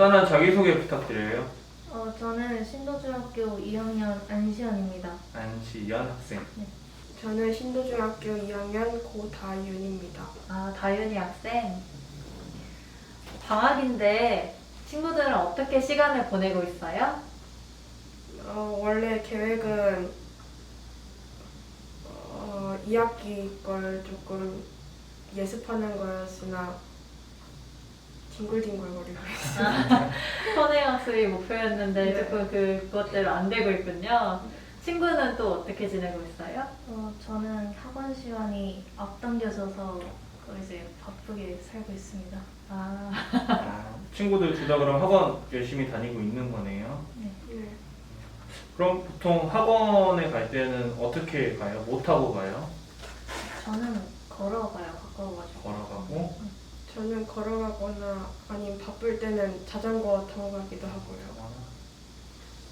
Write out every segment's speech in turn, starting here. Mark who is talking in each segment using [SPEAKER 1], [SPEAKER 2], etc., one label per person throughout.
[SPEAKER 1] 간단한 자기소개 부탁드려요.
[SPEAKER 2] 저는 신도중학교 2학년 안시연입니다.
[SPEAKER 1] 안시연 학생.
[SPEAKER 3] 저는 신도중학교 2학년 고다윤입니다.
[SPEAKER 4] 아, 다윤이 학생. 방학인데 친구들은 어떻게 시간을 보내고 있어요?
[SPEAKER 3] 원래 계획은 2학기 걸 조금 예습하는 거였으나 뒹굴뒹굴거리고 있어요.
[SPEAKER 4] 선행학습이 목표였는데
[SPEAKER 3] 네.
[SPEAKER 4] 조금 그것대로 안 되고 있군요. 친구는 또 어떻게 지내고 있어요?
[SPEAKER 2] 저는 학원 시간이 앞당겨져서 이제 바쁘게 살고 있습니다.
[SPEAKER 1] 친구들 둘 다 그럼 학원 열심히 다니고 있는 거네요.
[SPEAKER 3] 네.
[SPEAKER 1] 그럼 보통 학원에 갈 때는 어떻게 가요? 뭐 타고 가요?
[SPEAKER 2] 저는 걸어가요. 가까워가지고.
[SPEAKER 1] 걸어가고?
[SPEAKER 3] 저는 걸어가거나 아니면 바쁠 때는 자전거 타고 가기도 하고요.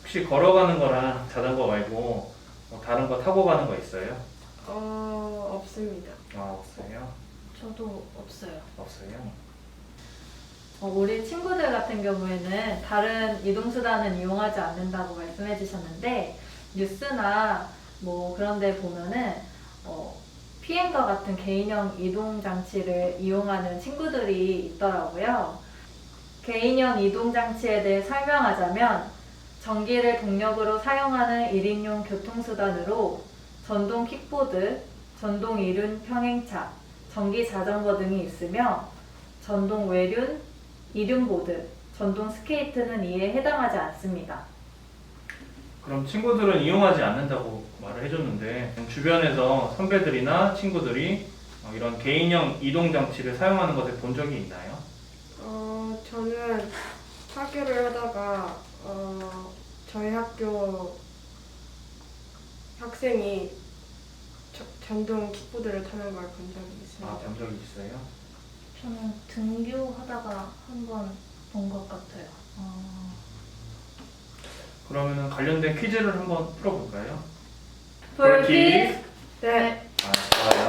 [SPEAKER 1] 혹시 걸어가는 거랑 자전거 말고 뭐 다른 거 타고 가는 거 있어요?
[SPEAKER 3] 없습니다.
[SPEAKER 1] 없어요?
[SPEAKER 2] 저도 없어요.
[SPEAKER 1] 없어요?
[SPEAKER 4] 우리 친구들 같은 경우에는 다른 이동수단은 이용하지 않는다고 말씀해 주셨는데 뉴스나 뭐 그런 데 보면은 PM과 같은 개인형 이동장치를 이용하는 친구들이 있더라고요. 개인형 이동장치에 대해 설명하자면 전기를 동력으로 사용하는 1인용 교통수단으로 전동 킥보드, 전동 이륜 평행차, 전기 자전거 등이 있으며 전동 외륜, 이륜보드, 전동 스케이트는 이에 해당하지 않습니다.
[SPEAKER 1] 그럼 친구들은 이용하지 않는다고 말을 해줬는데 주변에서 선배들이나 친구들이 이런 개인형 이동장치를 사용하는 것을 본 적이 있나요?
[SPEAKER 3] 저는 학교를 하다가 저희 학교 학생이 전동 킥보드를 타는 걸 본 적이 있습니다.
[SPEAKER 1] 본 적이 있어요?
[SPEAKER 2] 저는 등교하다가 한번 본 것 같아요.
[SPEAKER 1] 그러면 관련된 퀴즈를 한번 풀어볼까요?
[SPEAKER 4] 폴퀴즈.
[SPEAKER 3] 네.
[SPEAKER 1] 좋아요.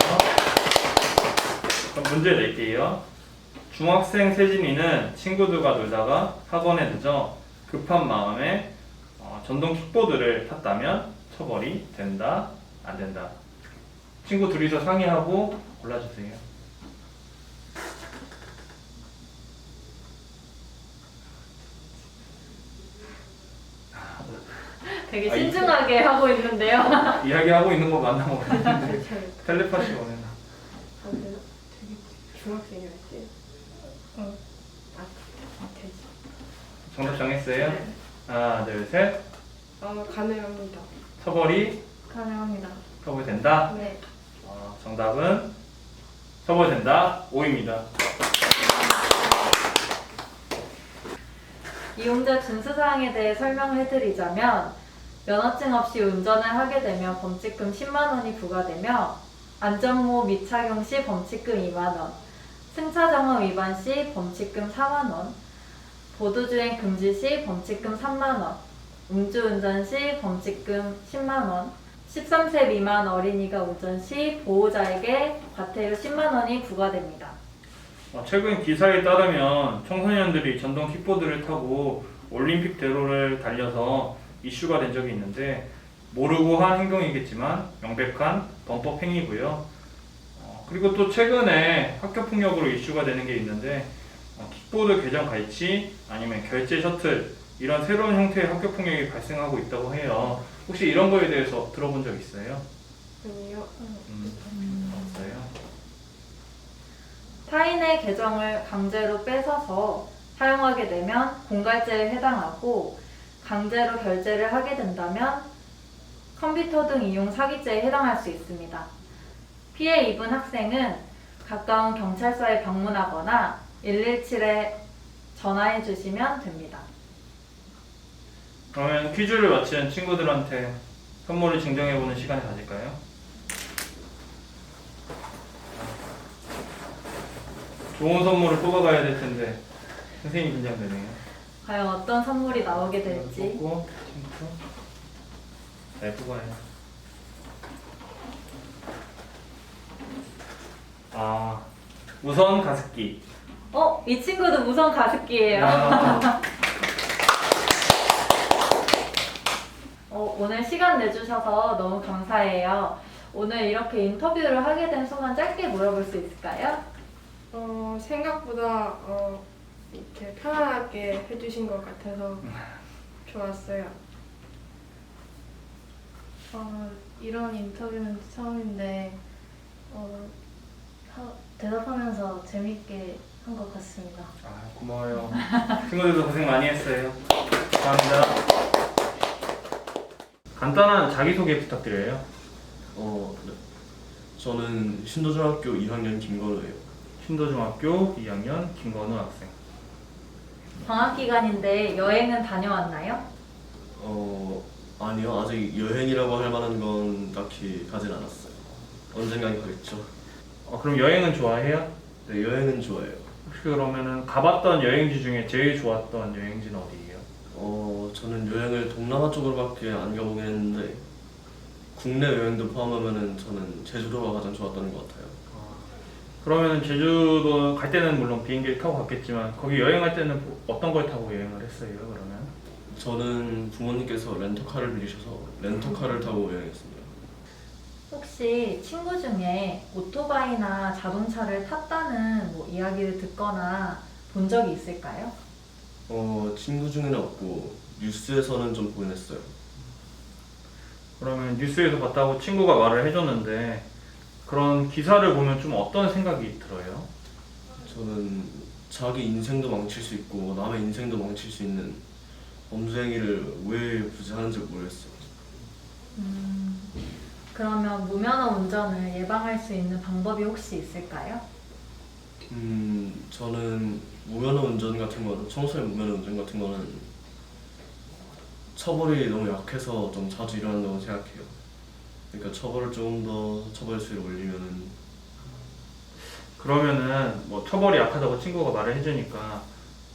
[SPEAKER 1] 그럼 문제 낼게요. 중학생 세진이는 친구들과 놀다가 학원에 늦어 급한 마음에 전동 킥보드를 탔다면 처벌이 된다, 안 된다. 친구 둘이서 상의하고 골라주세요.
[SPEAKER 4] 되게 신중하게 하고 있는데요.
[SPEAKER 1] 이야기하고 있는 거 맞나 모르겠는데
[SPEAKER 3] 잘
[SPEAKER 1] 텔레파시 오는.
[SPEAKER 3] 안 되나? 되게 중학생이었지? 되지.
[SPEAKER 1] 정답 정했어요?
[SPEAKER 3] 네.
[SPEAKER 1] 하나, 둘, 셋.
[SPEAKER 3] 가능합니다.
[SPEAKER 1] 처벌이
[SPEAKER 2] 가능합니다.
[SPEAKER 1] 처벌된다.
[SPEAKER 2] 네.
[SPEAKER 1] 정답은 처벌된다. 5입니다.
[SPEAKER 4] 이용자 준수사항에 대해 설명을 해드리자면 면허증 없이 운전을 하게 되면 범칙금 10만 원이 부과되며 안전모 미착용 시 범칙금 2만 원, 승차장어 위반 시 범칙금 4만 원, 보도주행 금지 시 범칙금 3만 원, 음주운전 시 범칙금 10만 원, 13세 미만 어린이가 운전 시 보호자에게 과태료 10만 원이 부과됩니다.
[SPEAKER 1] 최근 기사에 따르면 청소년들이 전동 킥보드를 타고 올림픽 대로를 달려서 이슈가 된 적이 있는데 모르고 한 행동이겠지만 명백한 범법 행위고요. 그리고 또 최근에 학교폭력으로 이슈가 되는 게 있는데 킥보드 계정 갈취 아니면 결제 셔틀 이런 새로운 형태의 학교폭력이 발생하고 있다고 해요. 혹시 이런 거에 대해서 들어본 적 있어요?
[SPEAKER 3] 아니요.
[SPEAKER 1] 없어요?
[SPEAKER 4] 타인의 계정을 강제로 뺏어서 사용하게 되면 공갈죄에 해당하고 강제로 결제를 하게 된다면 컴퓨터 등 이용 사기죄에 해당할 수 있습니다. 피해 입은 학생은 가까운 경찰서에 방문하거나 117에 전화해 주시면 됩니다.
[SPEAKER 1] 그러면 퀴즈를 마친 친구들한테 선물을 증정해보는 시간을 가질까요? 좋은 선물을 뽑아가야 될 텐데 선생님이 긴장되네요.
[SPEAKER 4] 과연 어떤 선물이 나오게 될지.
[SPEAKER 1] 뽑고 친구 잘 뽑아요. 무선 가습기.
[SPEAKER 4] 이 친구도 무선 가습기예요.
[SPEAKER 1] 야,
[SPEAKER 4] 오늘 시간 내주셔서 너무 감사해요. 오늘 이렇게 인터뷰를 하게 된 소감 짧게 물어볼 수 있을까요?
[SPEAKER 3] 생각보다 이렇게 편안하게 해주신 것 같아서 좋았어요.
[SPEAKER 2] 이런 인터뷰는 처음인데 대답하면서 재밌게 한 것 같습니다.
[SPEAKER 1] 아, 고마워요. 친구들도 고생 많이 했어요. 감사합니다. 간단한 자기소개 부탁드려요.
[SPEAKER 5] 네. 저는 신도중학교 2학년 김건우예요.
[SPEAKER 1] 신도중학교 2학년 김건우 학생.
[SPEAKER 4] 방학 기간인데 여행은 다녀왔나요?
[SPEAKER 5] 아니요. 아직 여행이라고 할 만한 건 딱히 가진 않았어요. 언젠간 가겠죠.
[SPEAKER 1] 그럼 여행은 좋아해요?
[SPEAKER 5] 네, 여행은 좋아해요.
[SPEAKER 1] 혹시 그러면은 가봤던 여행지 중에 제일 좋았던 여행지는 어디예요?
[SPEAKER 5] 저는 여행을 동남아 쪽으로밖에 안 가보긴 했는데 국내 여행도 포함하면은 저는 제주도가 가장 좋았던 것 같아요.
[SPEAKER 1] 그러면은 제주도 갈 때는 물론 비행기를 타고 갔겠지만 거기 여행할 때는 어떤 걸 타고 여행을 했어요? 그러면?
[SPEAKER 5] 저는 부모님께서 렌터카를 빌리셔서 렌터카를 타고 여행했습니다.
[SPEAKER 4] 혹시 친구 중에 오토바이나 자동차를 탔다는 이야기를 듣거나 본 적이 있을까요?
[SPEAKER 5] 친구 중에는 없고 뉴스에서는 좀 보긴 했어요.
[SPEAKER 1] 그러면 뉴스에서 봤다고 친구가 말을 해줬는데 그런 기사를 보면 좀 어떤 생각이 들어요?
[SPEAKER 5] 저는 자기 인생도 망칠 수 있고 남의 인생도 망칠 수 있는 범죄 행위를 왜 굳이 하는지 모르겠어요.
[SPEAKER 4] 그러면 무면허 운전을 예방할 수 있는 방법이 혹시 있을까요?
[SPEAKER 5] 저는 무면허 운전 같은 거는 청소년 무면허 운전 같은 거는 처벌이 너무 약해서 좀 자주 일어난다고 생각해요. 그러니까 처벌을 조금 더 처벌 수위를 올리면은
[SPEAKER 1] 그러면은 뭐 처벌이 약하다고 친구가 말을 해주니까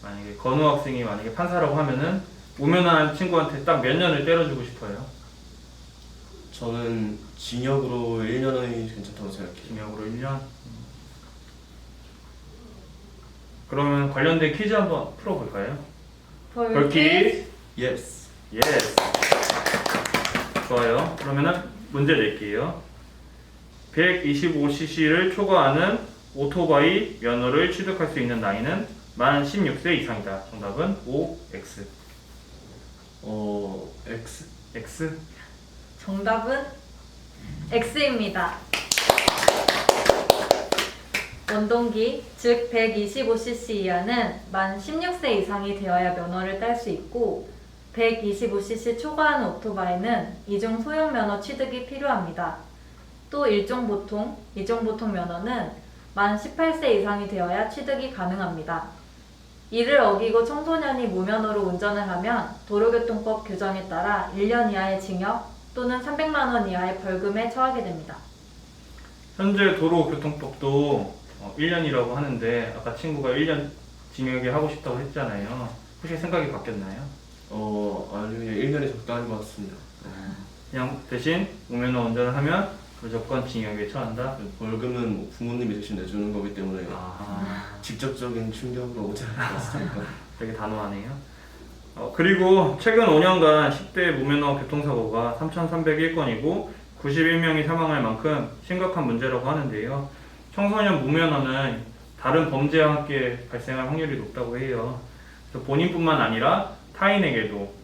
[SPEAKER 1] 만약에 건우 학생이 만약에 판사라고 하면은 무면허한 친구한테 딱 몇 년을 때려주고 싶어요?
[SPEAKER 5] 저는 징역으로 1년이 괜찮다고 생각해요.
[SPEAKER 1] 징역으로 1년? 그러면 관련된 퀴즈 한번 풀어볼까요? 벌퀴즈
[SPEAKER 5] Yes.
[SPEAKER 1] 예스. 좋아요. 그러면은 문제 낼게요. 125cc를 초과하는 오토바이 면허를 취득할 수 있는 나이는 만 16세 이상이다. 정답은 OX.
[SPEAKER 5] X.
[SPEAKER 1] X?
[SPEAKER 4] 정답은 X입니다. 원동기, 즉 125cc 이하는 만 16세 이상이 되어야 면허를 딸 수 있고 125cc 초과하는 오토바이는 이중 소형 면허 취득이 필요합니다. 또 이종보통 면허는 만 18세 이상이 되어야 취득이 가능합니다. 이를 어기고 청소년이 무면허로 운전을 하면 도로교통법 규정에 따라 1년 이하의 징역 또는 300만 원 이하의 벌금에 처하게 됩니다.
[SPEAKER 1] 현재 도로교통법도 1년이라고 하는데 아까 친구가 1년 징역에 하고 싶다고 했잖아요. 혹시 생각이 바뀌었나요?
[SPEAKER 5] 아니요. 그냥 1년이 적당한 것 같습니다.
[SPEAKER 1] 그냥 대신 무면허 운전을 하면 무조건 징역에 처한다?
[SPEAKER 5] 벌금은 뭐 부모님이 대신 내주는 거기 때문에 직접적인 충격으로 오지 않을 것 같습니다.
[SPEAKER 1] 되게 단호하네요. 그리고 최근 5년간 10대 무면허 교통사고가 3,301건이고 91명이 사망할 만큼 심각한 문제라고 하는데요. 청소년 무면허는 다른 범죄와 함께 발생할 확률이 높다고 해요. 그래서 본인뿐만 아니라 타인에게도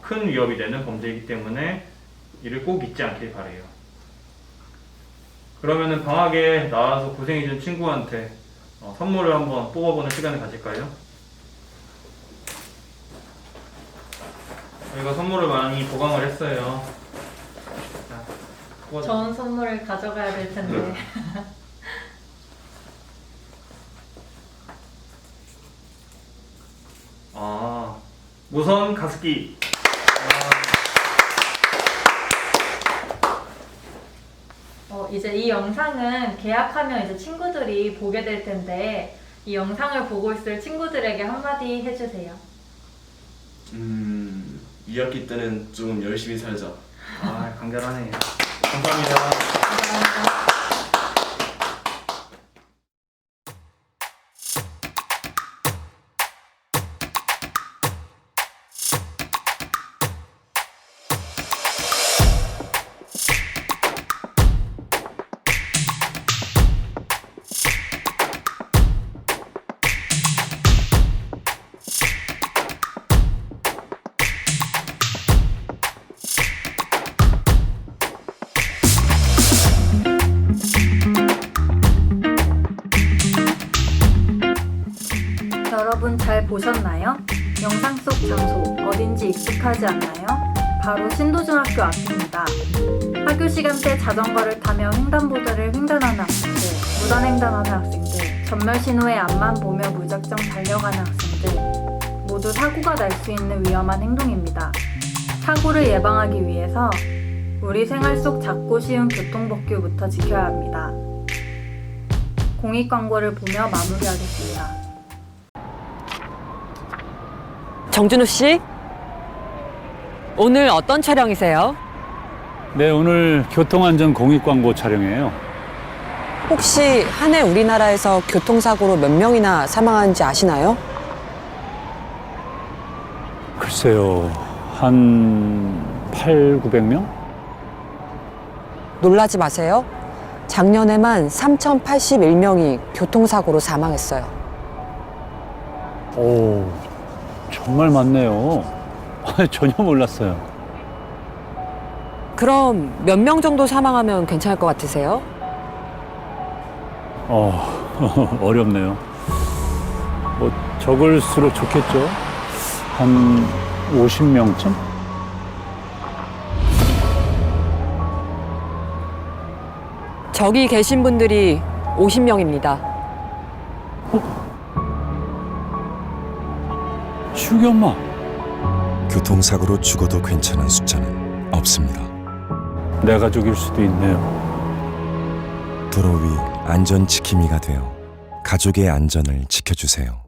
[SPEAKER 1] 큰 위협이 되는 범죄이기 때문에 이를 꼭 잊지 않길 바래요. 그러면은 방학에 나와서 고생해준 친구한테 선물을 한번 뽑아보는 시간을 가질까요? 저희가 선물을 많이 보강을 했어요. 자, 뽑아주세요.
[SPEAKER 4] 좋은 선물을 가져가야 될 텐데.
[SPEAKER 1] 무선 가습기.
[SPEAKER 4] 이제 이 영상은 계약하면 이제 친구들이 보게 될 텐데 이 영상을 보고 있을 친구들에게 한마디 해주세요.
[SPEAKER 5] 2학기 때는 좀 열심히 살자.
[SPEAKER 1] 간결하네요. 감사합니다.
[SPEAKER 4] 감사합니다. 여러분 잘 보셨나요? 영상 속 장소 어딘지 익숙하지 않나요? 바로 신도중학교 앞입니다. 학교 시간대 자전거를 타며 횡단보도를 횡단하는 학생들, 무단횡단하는 학생들, 전멸신호에 앞만 보며 무작정 달려가는 학생들, 모두 사고가 날 수 있는 위험한 행동입니다. 사고를 예방하기 위해서 우리 생활 속 작고 쉬운 교통법규부터 지켜야 합니다. 공익 광고를 보며 마무리하겠습니다.
[SPEAKER 6] 정준호 씨, 오늘 어떤 촬영이세요?
[SPEAKER 7] 네, 오늘 교통안전 공익 광고 촬영이에요.
[SPEAKER 6] 혹시 한 해 우리나라에서 교통사고로 몇 명이나 사망하는지 아시나요?
[SPEAKER 7] 글쎄요, 한 800~900명?
[SPEAKER 6] 놀라지 마세요. 작년에만 3,081명이 교통사고로 사망했어요.
[SPEAKER 7] 오, 정말 많네요. 전혀 몰랐어요.
[SPEAKER 6] 그럼 몇 명 정도 사망하면 괜찮을 것 같으세요?
[SPEAKER 7] 어렵네요. 뭐 적을수록 좋겠죠. 한 50명쯤?
[SPEAKER 6] 저기 계신 분들이 50명입니다.
[SPEAKER 7] 슈기 엄마.
[SPEAKER 8] 교통사고로 죽어도 괜찮은 숫자는 없습니다.
[SPEAKER 7] 내 가족일 수도 있네요.
[SPEAKER 8] 도로 위 안전지킴이가 되어 가족의 안전을 지켜주세요.